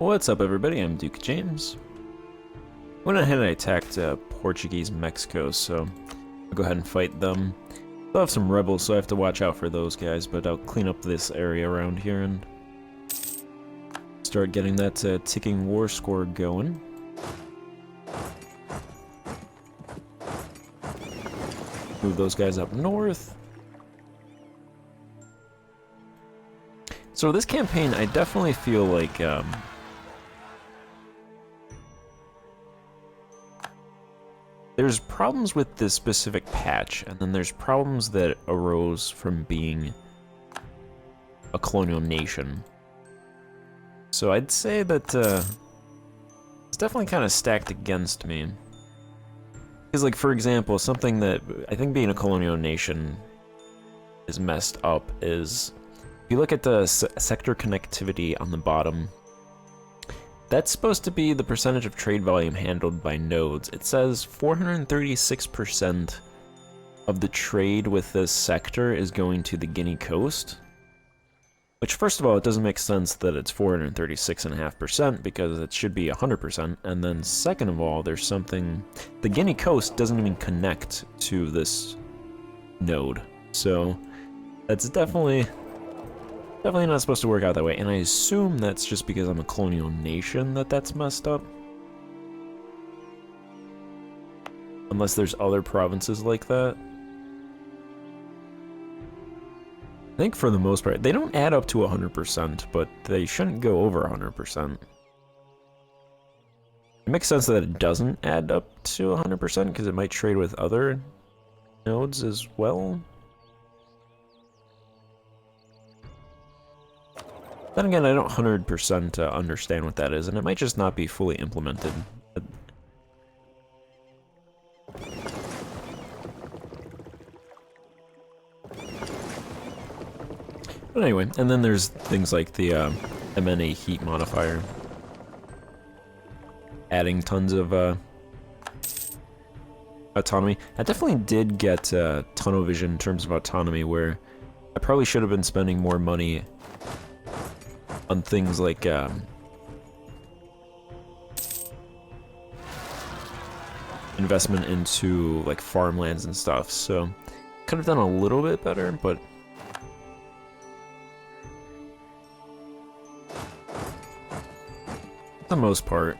What's up, everybody? I'm Duke James. Went ahead and attacked Portuguese Mexico, so I'll go ahead and fight them. Still have some rebels, so I have to watch out for those guys, but I'll clean up this area around here and start getting that ticking war score going. Move those guys up north. So this campaign, I definitely feel like there's problems with this specific patch, and then there's problems that arose from being a colonial nation. So I'd say that it's definitely kind of stacked against me. Because, like, for example, something that I think being a colonial nation is messed up is, if you look at the sector connectivity on the bottom, that's supposed to be the percentage of trade volume handled by nodes. It says 436% of the trade with this sector is going to the Guinea coast. Which, first of all, it doesn't make sense that it's 436.5% because it should be 100%. And then second of all, there's something... The Guinea coast doesn't even connect to this node. So that's definitely not supposed to work out that way, and I assume that's just because I'm a colonial nation that's messed up. Unless there's other provinces like that. I think for the most part, they don't add up to 100%, but they shouldn't go over 100%. It makes sense that it doesn't add up to 100% because it might trade with other nodes as well. Then again, I don't 100% understand what that is, and it might just not be fully implemented. But anyway, and then there's things like the M&T heat modifier. Adding tons of autonomy. I definitely did get tunnel vision in terms of autonomy, where I probably should have been spending more money on things like investment into like farmlands and stuff, so could have done a little bit better, but for the most part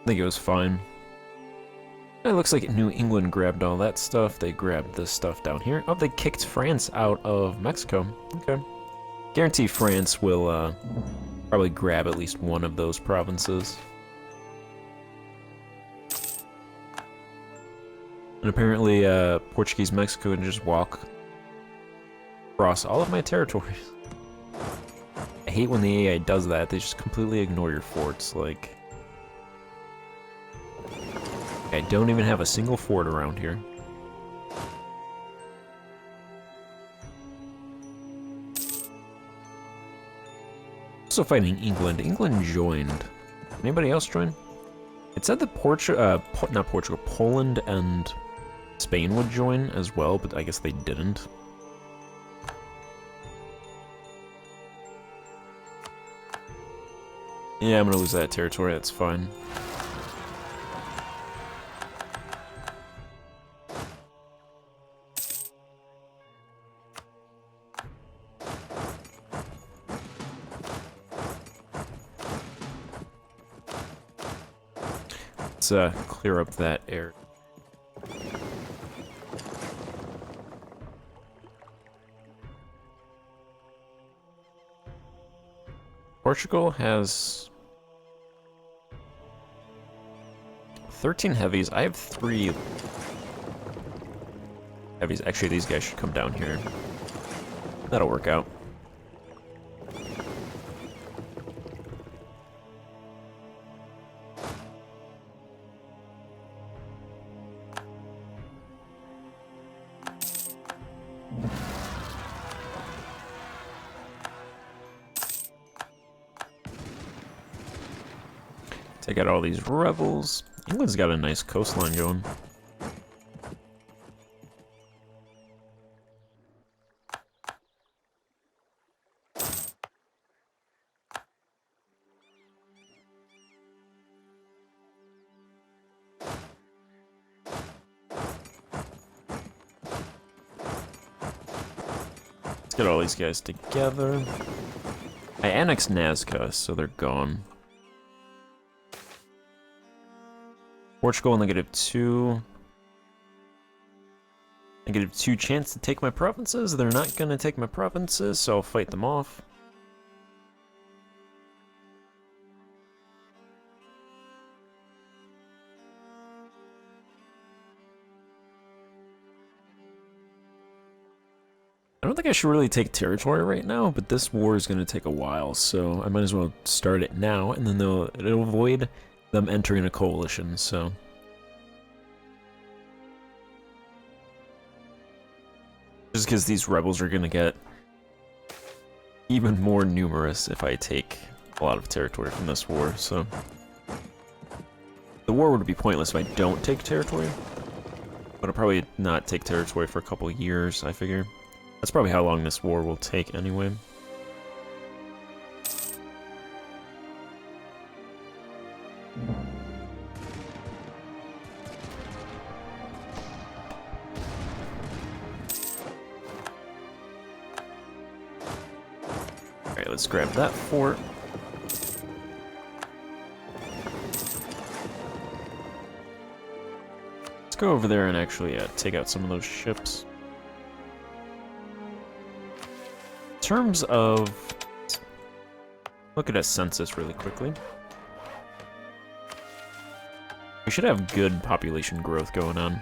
I think it was fine. It looks like New England grabbed all that stuff. They grabbed this stuff down here. Oh, they kicked France out of Mexico. Okay. Guarantee France will probably grab at least one of those provinces. And apparently Portuguese Mexico can just walk across all of my territories. I hate when the AI does that. They just completely ignore your forts, like... I don't even have a single fort around here. Also fighting England. England joined. Anybody else join? It said that Poland and Spain would join as well, but I guess they didn't. Yeah, I'm gonna lose that territory, that's fine. Let's clear up that area. Portugal has 13 heavies. I have 3 heavies. Actually, these guys should come down here. That'll work out. Take out all these rebels. England's got a nice coastline going. Get all these guys together. I annexed Nazca, so they're gone. Portugal -2. -2 chance to take my provinces. They're not gonna take my provinces, so I'll fight them off. I don't think I should really take territory right now, but this war is gonna take a while, so I might as well start it now, and then it'll avoid them entering a coalition, so. Just because these rebels are gonna get even more numerous if I take a lot of territory from this war, so. The war would be pointless if I don't take territory, but I'll probably not take territory for a couple of years, I figure. That's probably how long this war will take anyway. Alright, let's grab that fort. Let's go over there and actually take out some of those ships. In terms of... Look at a census really quickly. We should have good population growth going on.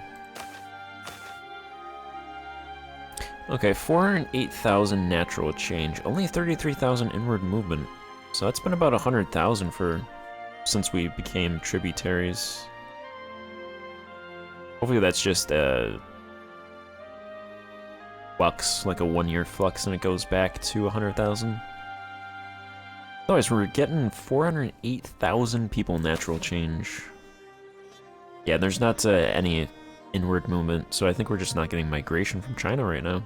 Okay, 408,000 natural change, only 33,000 inward movement. So that's been about 100,000 since we became tributaries. Hopefully that's just a flux, like a 1-year flux, and it goes back to 100,000. Otherwise, we're getting 408,000 people natural change. Yeah, there's not any inward movement, so I think we're just not getting migration from China right now.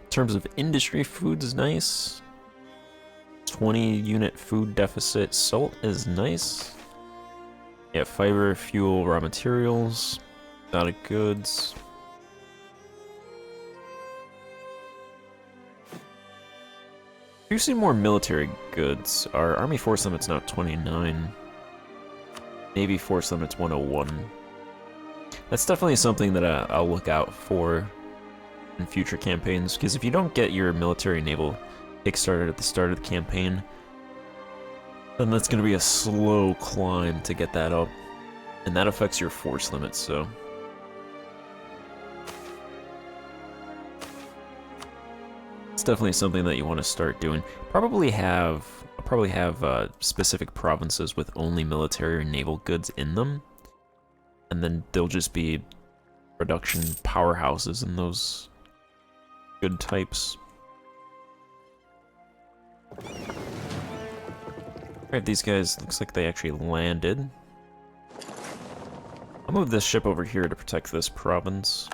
In terms of industry, food is nice. 20 unit food deficit. Salt is nice. Yeah, fiber, fuel, raw materials, exotic goods. You see more military goods. Our army force limit's now 29. Navy force limit's 101. That's definitely something that I'll look out for in future campaigns, because if you don't get your military naval kickstarted at the start of the campaign, then that's going to be a slow climb to get that up, and that affects your force limits, so. It's definitely something that you want to start doing. Probably have specific provinces with only military or naval goods in them, and then they'll just be production powerhouses in those good types. Alright, these guys, looks like they actually landed. I'll move this ship over here to protect this province.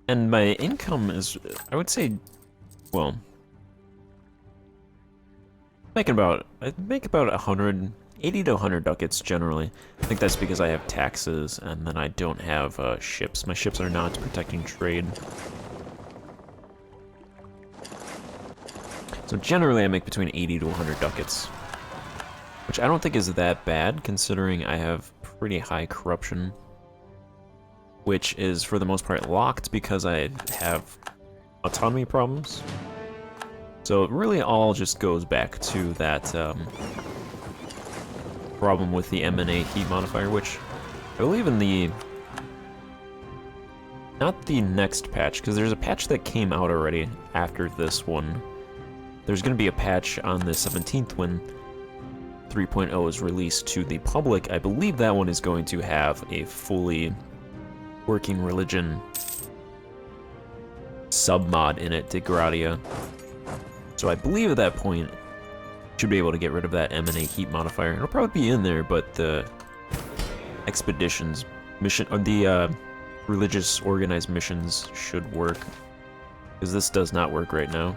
And my income is, I would say, well, I make about 80 to 100 ducats generally. I think that's because I have taxes and then I don't have ships. My ships are not protecting trade. So generally I make between 80 to 100 ducats, which I don't think is that bad considering I have pretty high corruption, which is for the most part locked because I have autonomy problems. So it really all just goes back to that problem with the M&A heat modifier, which I believe in the... not the next patch, because there's a patch that came out already after this one. There's going to be a patch on the 17th when 3.0 is released to the public. I believe that one is going to have a fully working religion submod in it, de Gratia. So I believe at that point, Should be able to get rid of that M&A heat modifier. It'll probably be in there, but the expeditions mission, or the religious organized missions should work. Because this does not work right now.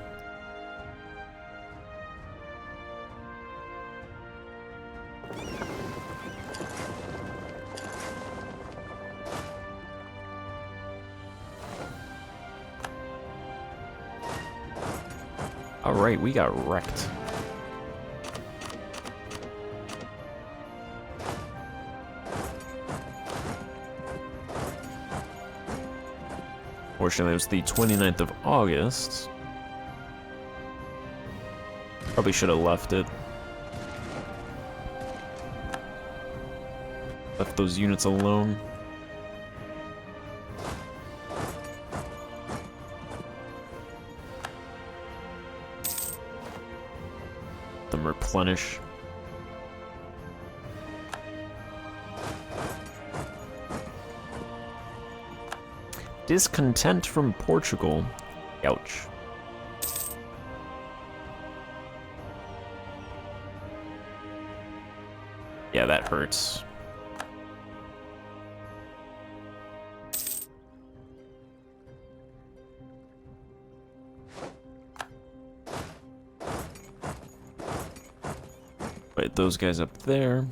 Alright, we got wrecked. Fortunately, it was the 29th of August. Probably should have left it. Left those units alone. Them replenish. Discontent from Portugal. Ouch. Yeah, that hurts. Wait, those guys up there.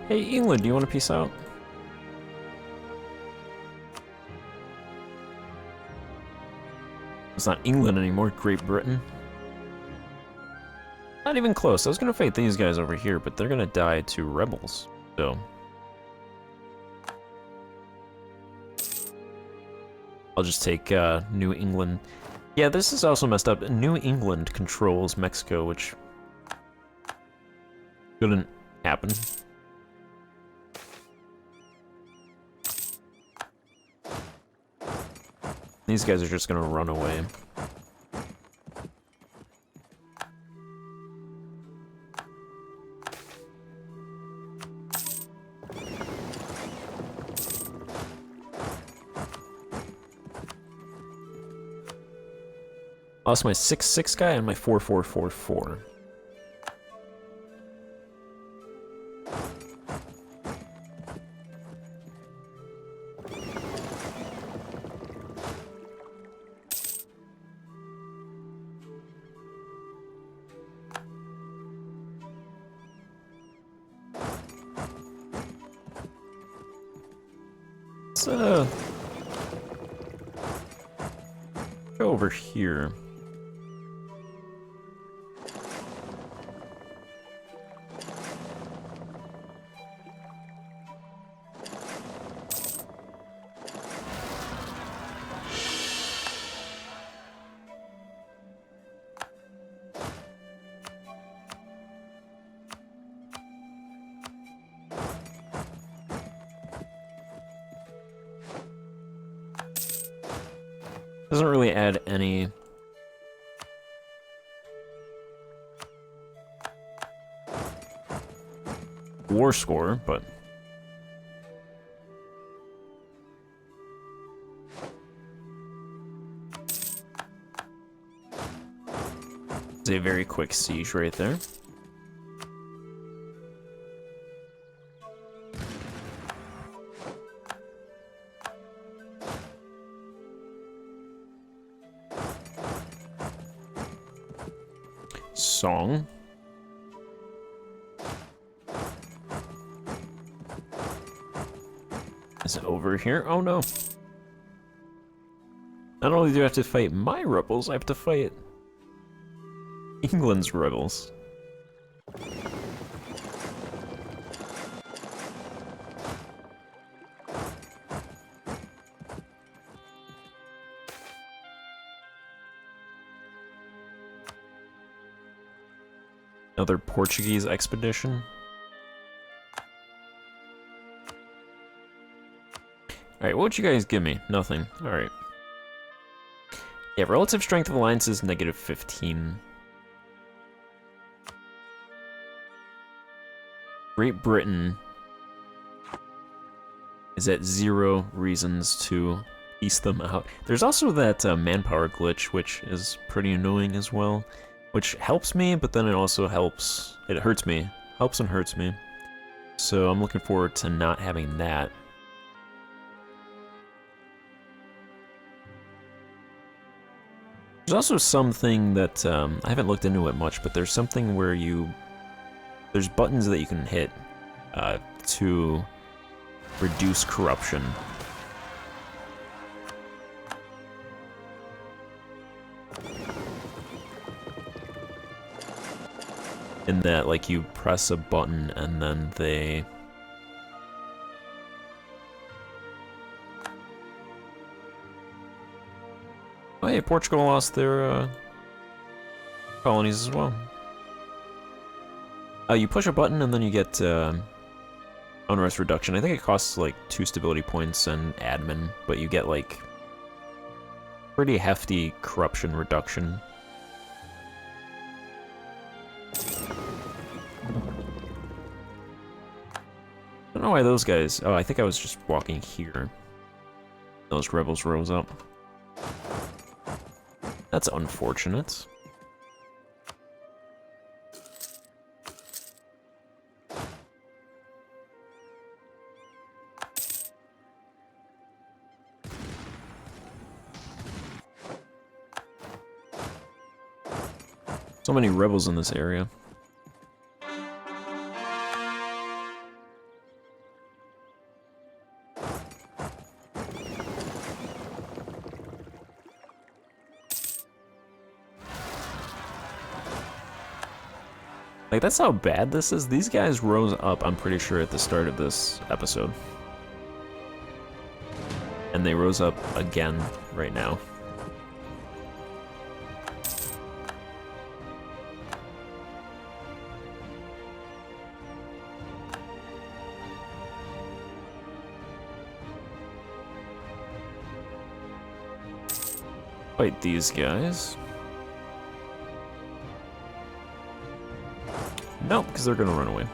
Hey, England, do you want to peace out? It's not England anymore, Great Britain. Not even close. I was gonna fight these guys over here, but they're gonna die to rebels, so. I'll just take New England. Yeah, this is also messed up. New England controls Mexico, which shouldn't happen. These guys are just gonna run away. Lost my 6-6 guy and my 4-4-4-4. Let's go over here. Doesn't really add any war score, but it's a very quick siege right there. Song. Is it over here? Oh no. Not only do I have to fight my rebels, I have to fight England's rebels. Another Portuguese expedition. Alright, what would you guys give me? Nothing. Alright. Yeah, relative strength of alliances, -15. Great Britain is at 0 reasons to piece them out. There's also that manpower glitch, which is pretty annoying as well, which helps me, but then it also helps, it hurts me. Helps and hurts me. So I'm looking forward to not having that. There's also something that, I haven't looked into it much, but there's something where there's buttons that you can hit to reduce corruption. In that, like, you press a button and then they... Oh, hey, Portugal lost their colonies as well. You push a button and then you get unrest reduction. I think it costs like 2 stability points and admin, but you get like pretty hefty corruption reduction. I don't know why those guys... Oh, I think I was just walking here. Those rebels rose up. That's unfortunate. So many rebels in this area. Like, that's how bad this is. These guys rose up, I'm pretty sure, at the start of this episode. And they rose up again right now. Fight these guys. Nope, because they're gonna run away.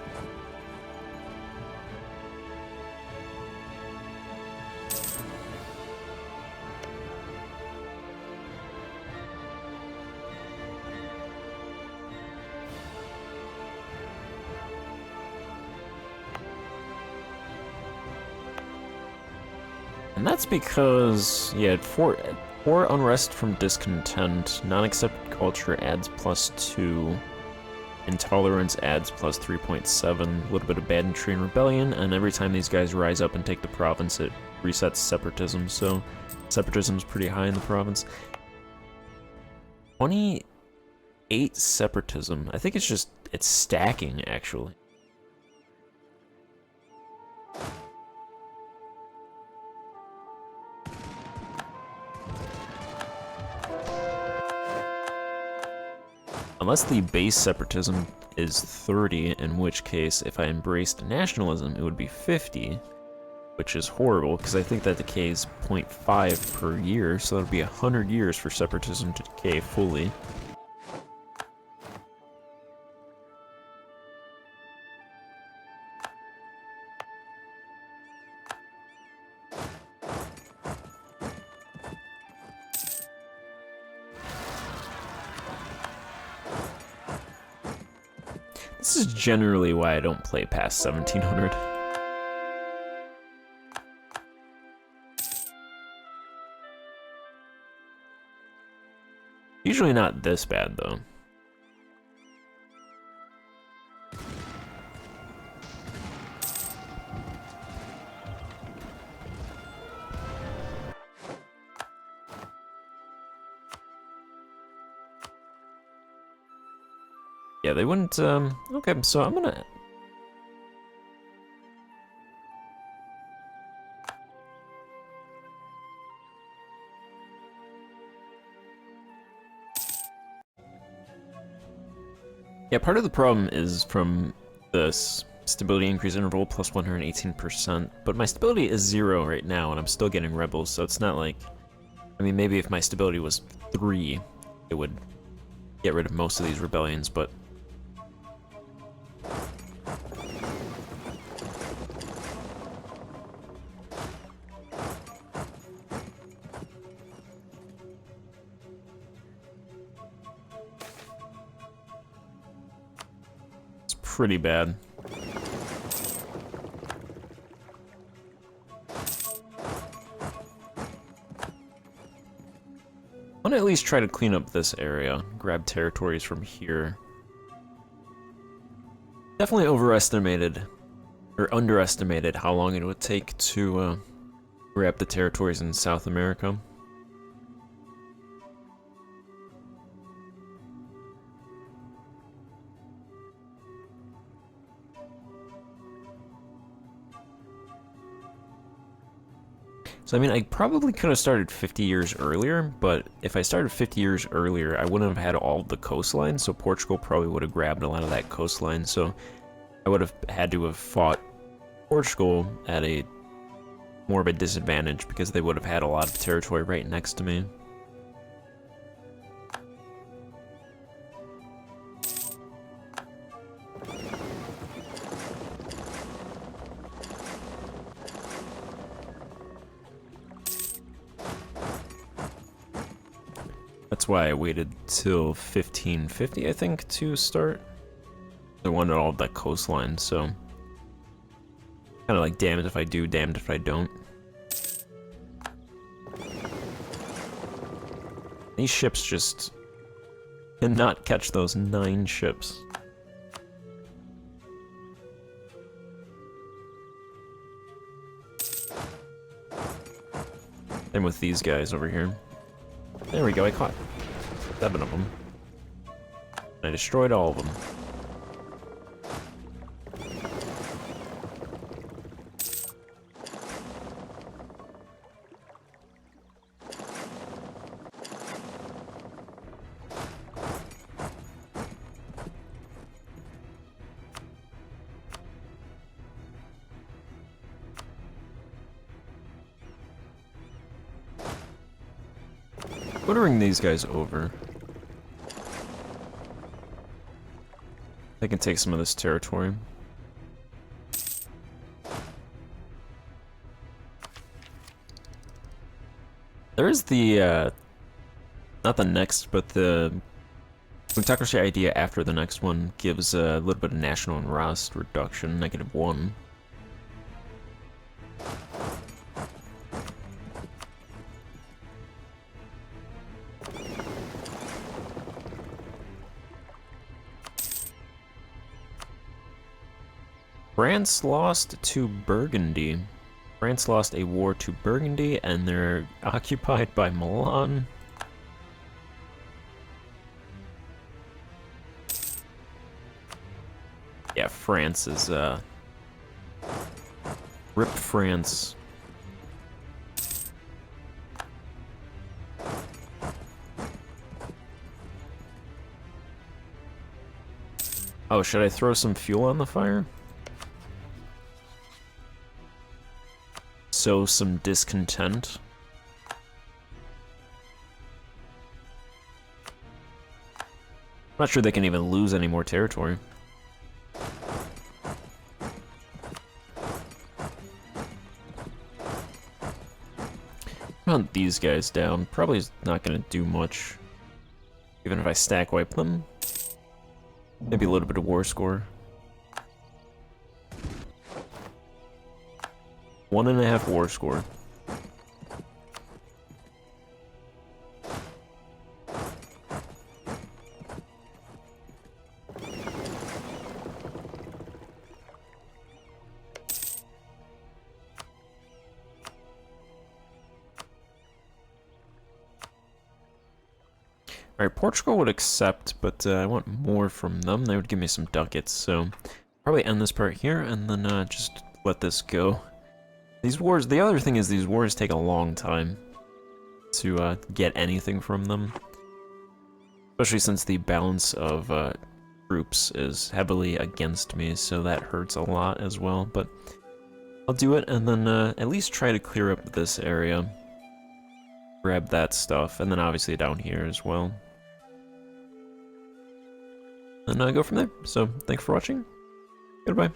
And that's because, yeah, four unrest from discontent, non-accepted culture adds +2. Intolerance adds plus 3.7, a little bit of banditry and rebellion, and every time these guys rise up and take the province, it resets separatism, so separatism's pretty high in the province. 28 separatism. I think it's stacking, actually. Unless the base separatism is 30, in which case, if I embraced nationalism, it would be 50, which is horrible, because I think that decays 0.5 per year, so that would be 100 years for separatism to decay fully. This is generally why I don't play past 1700. Usually not this bad, though. Yeah, they wouldn't, okay, so I'm gonna... Yeah, part of the problem is from this stability increase interval plus 118%, but my stability is 0 right now, and I'm still getting rebels, so it's not like... I mean, maybe if my stability was 3, it would get rid of most of these rebellions, but... pretty bad. I want to at least try to clean up this area, grab territories from here. Definitely overestimated, or underestimated, how long it would take to grab the territories in South America. So, I mean, I probably could have started 50 years earlier, but if I started 50 years earlier, I wouldn't have had all of the coastline, so Portugal probably would have grabbed a lot of that coastline, so I would have had to have fought Portugal at a more of a disadvantage, because they would have had a lot of territory right next to me. That's why I waited till 1550, I think, to start. I wanted all of that coastline, so kind of like damned if I do, damned if I don't. These ships just cannot catch those 9 ships. Same with these guys over here. There we go, I caught 7 of them. I destroyed all of them. Ordering these guys over. They can take some of this territory. There is the, not the next, but the plutocracy idea after the next one gives a little bit of national unrest reduction, -1. France lost to Burgundy. France lost a war to Burgundy, and they're occupied by Milan. Yeah, France is, rip France. Oh, should I throw some fuel on the fire? Sow some discontent. I'm not sure they can even lose any more territory. Hunt these guys down. Probably not gonna do much. Even if I stack wipe them. Maybe a little bit of war score. 1.5 war score. Alright, Portugal would accept, but I want more from them. They would give me some ducats, so probably end this part here and then just let this go. These wars, the other thing is these wars take a long time to get anything from them. Especially since the balance of troops is heavily against me, so that hurts a lot as well. But I'll do it and then at least try to clear up this area. Grab that stuff, and then obviously down here as well. And go from there. So, thanks for watching. Goodbye.